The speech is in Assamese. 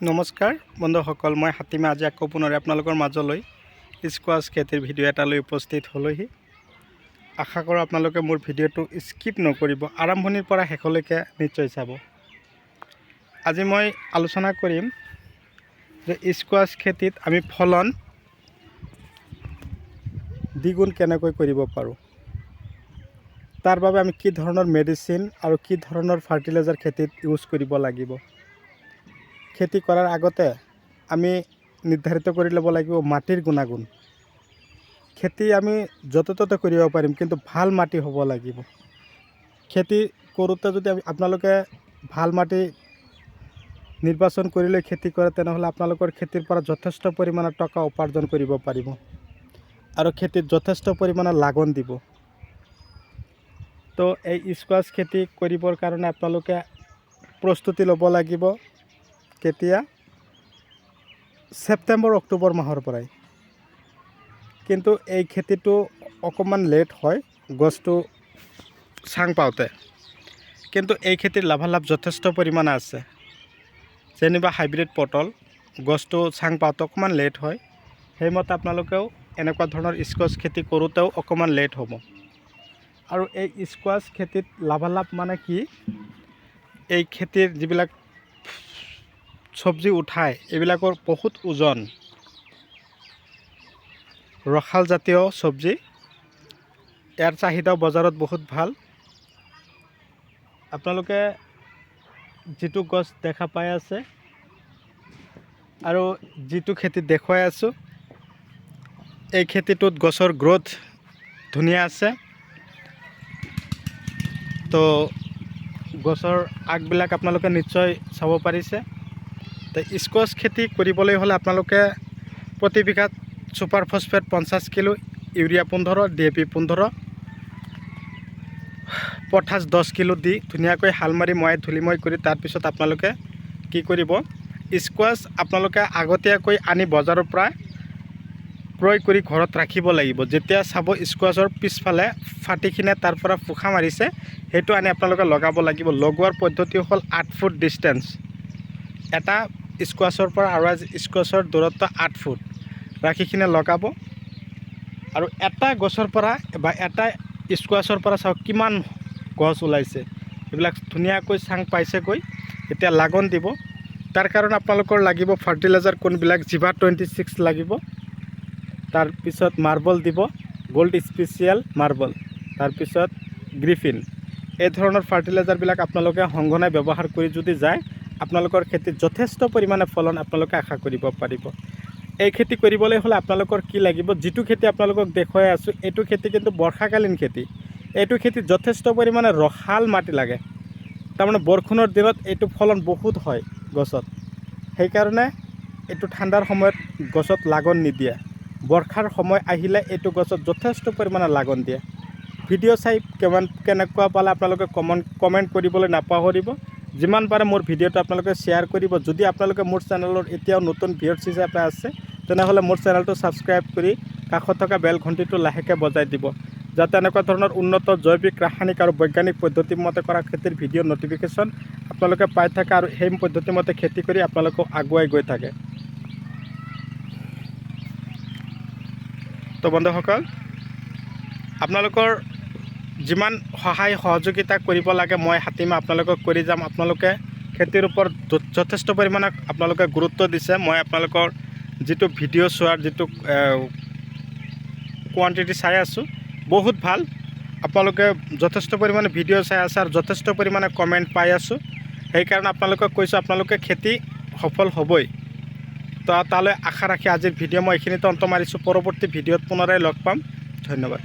নমস্কাৰ বন্ধুসকল, মই হাতীমা আজি আকৌ পুনৰ আপোনালোকৰ মাজলৈ স্কোৱাছ খেতিৰ ভিডিঅ' এটা লৈ উপস্থিত হ'লোহি। আশা কৰোঁ আপোনালোকে মোৰ ভিডিঅ'টো স্কিপ নকৰিব, আৰম্ভণিৰ পৰা শেষলৈকে নিশ্চয় চাব। আজি মই আলোচনা কৰিম যে স্কোৱাছ খেতিত আমি ফলন দ্বিগুণ কেনেকৈ কৰিব পাৰোঁ, তাৰ বাবে আমি কি ধৰণৰ মেডিচিন আৰু কি ধৰণৰ ফাৰ্টিলাইজাৰ খেতিত ইউজ কৰিব লাগিব। খেতি কৰাৰ আগতে আমি নিৰ্ধাৰিত কৰি ল'ব লাগিব মাটিৰ গুণাগুণ। খেতি আমি য'তে ত'তে কৰিব পাৰিম, কিন্তু ভাল মাটি হ'ব লাগিব। খেতি কৰোঁতে যদি আপোনালোকে ভাল মাটি নিৰ্বাচন কৰি লৈ খেতি কৰে, তেনেহ'লে আপোনালোকৰ খেতিৰ পৰা যথেষ্ট পৰিমাণৰ টকা উপাৰ্জন কৰিব পাৰিব আৰু খেতিত যথেষ্ট পৰিমাণৰ লাগন দিব। তো এই স্কোৱাছ খেতি কৰিবৰ কাৰণে আপোনালোকে প্ৰস্তুতি ল'ব লাগিব কেতিয়া? ছেপ্টেম্বৰ অক্টোবৰ মাহৰ পৰাই। কিন্তু এই খেতিটো অকণমান লেট হয় গছটো চাং পাওঁতে, কিন্তু এই খেতিৰ লাভালাভ যথেষ্ট পৰিমাণে আছে। যেনিবা হাইব্ৰিড পটল গছটো চাং পাওঁতে অকণমান লেট হয়, সেইমতে আপোনালোকেও এনেকুৱা ধৰণৰ স্কোৱাছ খেতি কৰোঁতেও অকণমান লেট হ'ব। আৰু এই স্কোৱাছ খেতিত লাভালাভ মানে কি, এই খেতিৰ যিবিলাক চব্জি উঠায় এইবিলাকৰ বহুত ওজন, ৰসাল জাতীয় চব্জি, ইয়াৰ চাহিদাও বজাৰত বহুত ভাল। আপোনালোকে যিটো গছ দেখা পাই আছে আৰু যিটো খেতিত দেখুৱাই আছোঁ, এই খেতিটোত গছৰ গ্ৰোথ ধুনীয়া আছে। তো গছৰ আগবিলাক আপোনালোকে নিশ্চয় চাব পাৰিছে। তো স্কোৱাছ খেতি কৰিবলৈ হ'লে আপোনালোকে প্ৰতি বিঘাত super phosphate 50 kilo, urea 15, DAP 15, potash 10 kilo দি ধুনীয়াকৈ হাল মাৰি ময়াই ধূলিময় কৰি তাৰপিছত আপোনালোকে কি কৰিব, স্কোৱাছ আপোনালোকে আগতীয়াকৈ আনি বজাৰৰ পৰা ক্ৰয় কৰি ঘৰত ৰাখিব লাগিব। যেতিয়া চাব স্কোৱাছৰ পিছফালে ফাটিখিনে তাৰ পৰা পোখা মাৰিছে, সেইটো আনি আপোনালোকে লগাব লাগিব। লগোৱাৰ পদ্ধতি হ'ল 8 ফুট ডিষ্টেঞ্চ, এটা স্কোৱাছৰ পৰা আৰু স্কোৱাছৰ দূৰত্ব 8 ফুট ৰাখিকিনে লগাব। আৰু এটা গছৰ পৰা বা এটা স্কোৱাছৰ পৰা চাওক কিমান গছ ওলাইছে, এইবিলাক ধুনীয়াকৈ চাং পাইছেগৈ। এতিয়া লাগন দিব, তাৰ কাৰণে আপোনালোকৰ লাগিব ফাৰ্টিলাইজাৰ কোনবিলাক, জিভা 26 লাগিব, তাৰপিছত মাৰ্বল দিব, গোল্ড স্পেচিয়েল মাৰ্বল, তাৰপিছত গ্ৰিফিন। এই ধৰণৰ ফাৰ্টিলাইজাৰবিলাক আপোনালোকে সংঘনাই ব্যৱহাৰ কৰি যদি যায়, আপোনালোকৰ খেতিত যথেষ্ট পৰিমাণে ফলন আপোনালোকে আশা কৰিব পাৰিব। এই খেতি কৰিবলৈ হ'লে আপোনালোকৰ কি লাগিব, যিটো খেতি আপোনালোকক দেখুৱাই আছোঁ, এইটো খেতি কিন্তু বৰ্ষাকালীন খেতি। এইটো খেতিত যথেষ্ট পৰিমাণে ৰসাল মাটি লাগে, তাৰমানে বৰষুণৰ দিনত এইটো ফলন বহুত হয় গছত। সেইকাৰণে এইটো ঠাণ্ডাৰ সময়ত গছত লাগন নিদিয়ে, বৰ্ষাৰ সময় আহিলে এইটো গছত যথেষ্ট পৰিমাণে লাগন দিয়ে। ভিডিঅ' চাই কেনেকুৱা পালে আপোনালোকে কমেণ্ট কৰিবলৈ নাপাহৰিব। যিমান পাৰে মোৰ ভিডিঅ'টো আপোনালোকে শ্বেয়াৰ কৰিব। যদি আপোনালোকে মোৰ চেনেলৰ এতিয়াও নতুন ভিউৱাৰ্ছ হিচাপে আছে, তেনেহ'লে মোৰ চেনেলটো ছাবস্ক্ৰাইব কৰি কাষত থকা বেল ঘণ্টিটো লাহেকৈ বজাই দিব, যাতে এনেকুৱা ধৰণৰ উন্নত জৈৱিক, ৰাসায়নিক আৰু বৈজ্ঞানিক পদ্ধতিমতে কৰা খেতিৰ ভিডিঅ' নটিফিকেশ্যন আপোনালোকে পাই থাকে আৰু সেই পদ্ধতিমতে খেতি কৰি আপোনালোকে আগুৱাই গৈ থাকে। তো বন্ধুসকল, আপোনালোকৰ যিমান সহায় সহযোগিতা কৰিব লাগে মই হাতীমা আপোনালোকক কৰি যাম। আপোনালোকে খেতিৰ ওপৰত যথেষ্ট পৰিমাণে আপোনালোকে গুৰুত্ব দিছে। মই আপোনালোকৰ যিটো ভিডিঅ' চোৱাৰ যিটো কোৱান্টিটি চাই আছোঁ, বহুত ভাল। আপোনালোকে যথেষ্ট পৰিমাণে ভিডিঅ' চাই আছে আৰু যথেষ্ট পৰিমাণে কমেণ্ট পাই আছোঁ। সেইকাৰণে আপোনালোকক কৈছোঁ, আপোনালোকে খেতি সফল হ'বই। তো তালৈ আশা ৰাখি আজিৰ ভিডিঅ' মই এইখিনিতে অন্ত মাৰিছোঁ। পৰৱৰ্তী ভিডিঅ'ত পুনৰাই লগ পাম। ধন্যবাদ।